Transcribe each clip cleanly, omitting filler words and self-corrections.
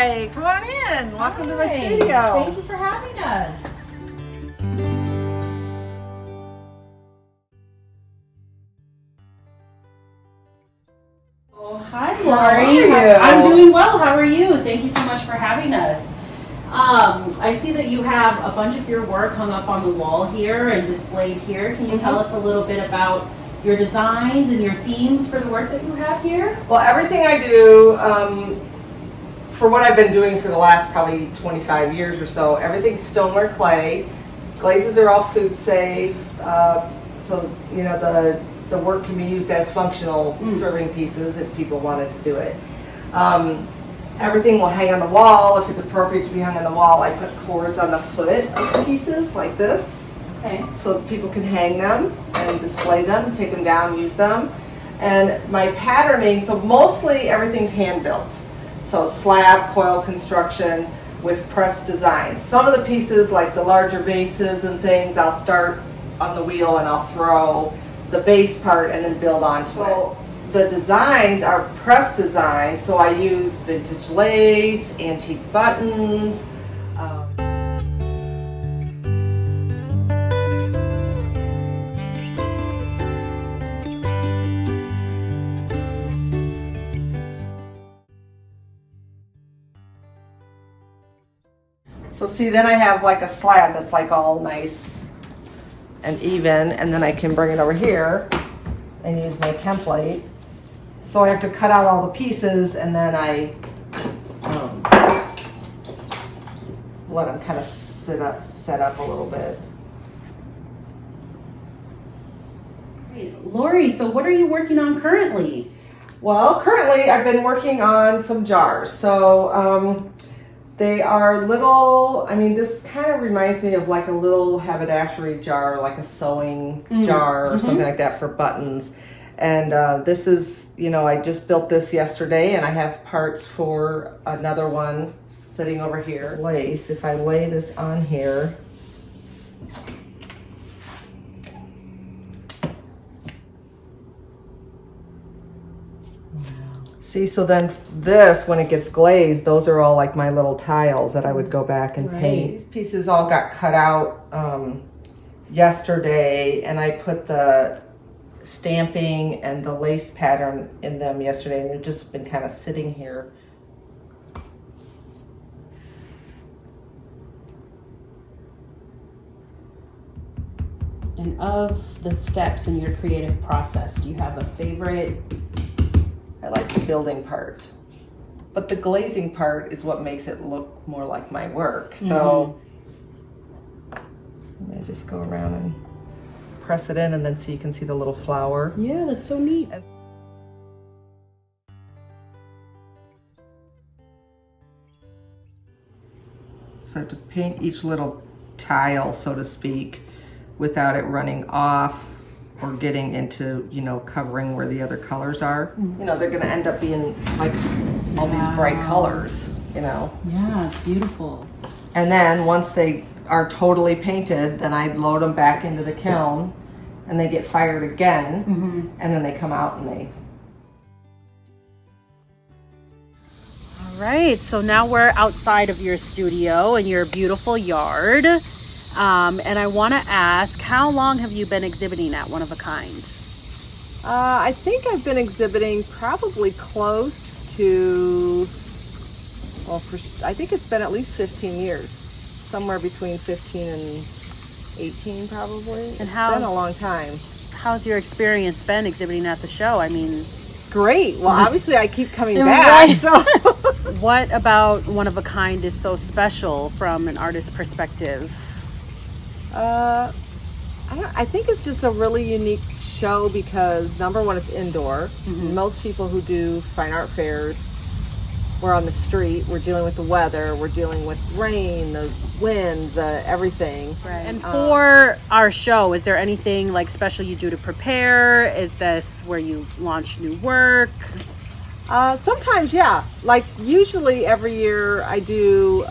Hi, come on in. Welcome to my studio. Thank you for having us. Oh, hi, Laurie. I'm doing well. How are you? Thank you so much for having us. I see that you have a bunch of your work hung up on the wall here and displayed here. Can you tell us a little bit about your designs and your themes for the work that you have here? Well, everything I do, for what I've been doing for the last probably 25 years or so, everything's stoneware clay. Glazes are all food safe, so you know the work can be used as functional serving pieces if people wanted to do it. Everything will hang on the wall. If it's appropriate to be hung on the wall, I put cords on the foot of the pieces like this. Okay. So people can hang them and display them, take them down, use them. And my patterning, so mostly everything's hand built. So slab, coil construction with pressed designs. Some of the pieces, like the larger bases and things, I'll start on the wheel and I'll throw the base part and then build onto it. The designs are press designs, so I use vintage lace, antique buttons. So see, then I have like a slab that's like all nice and even, and then I can bring it over here and use my template. So I have to cut out all the pieces and then I let them kind of set up a little bit. Great. Laurie, so what are you working on currently? Well, currently I've been working on some jars. So they are little, I mean, this kind of reminds me of like a little haberdashery jar, like a sewing jar or something like that for buttons. And this is, you know, I just built this yesterday and I have parts for another one sitting over here. Lace, if I lay this on here, see, so then this, when it gets glazed, those are all like my little tiles that I would go back and paint. These pieces all got cut out yesterday, and I put the stamping and the lace pattern in them yesterday, and they've just been kind of sitting here. And of the steps in your creative process, do you have a favorite? I like the building part, but the glazing part is what makes it look more like my work. So I'm gonna just go around and press it in, and then so you can see the little flower. Yeah, that's so neat. So I have to paint each little tile, so to speak, without it running off or getting into, you know, covering where the other colors are. You know, they're gonna end up being like all these bright colors, you know. Yeah, it's beautiful. And then once they are totally painted, then I load them back into the kiln and they get fired again, and then they come out and they... All right, so now we're outside of your studio in your beautiful yard. And I want to ask, how long have you been exhibiting at One of a Kind? I think I've been exhibiting probably close to, well, I think it's been at least 15 years. Somewhere between 15 and 18 probably. And it's been a long time. How's your experience been exhibiting at the show? I mean... Great. Well, obviously I keep coming back. So. What about One of a Kind is so special from an artist's perspective? I think it's just a really unique show because, number one, it's indoor. Most people who do fine art fairs, we're on the street, we're dealing with the weather, we're dealing with rain, the wind, everything. Right. And for our show, is there anything like special you do to prepare? Is this where you launch new work? Sometimes, yeah. Like usually every year I do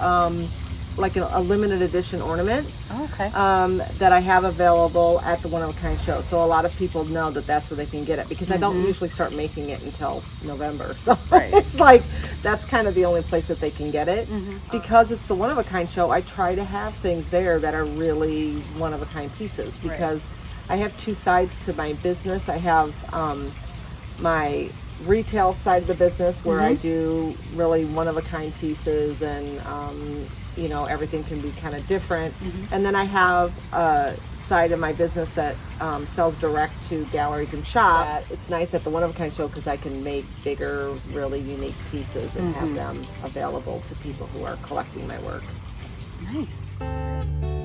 like a limited edition ornament that I have available at the One of a Kind show. So a lot of people know that that's where they can get it because I don't usually start making it until November. So it's like that's kind of the only place that they can get it. Because it's the one-of-a-kind show, I try to have things there that are really one-of-a-kind pieces, because I have two sides to my business. I have my retail side of the business where I do really one-of-a-kind pieces, and you know, everything can be kind of different. And then I have a side of my business that sells direct to galleries and shops. It's nice at the one-of-a-kind show because I can make bigger, really unique pieces and have them available to people who are collecting my work. Nice.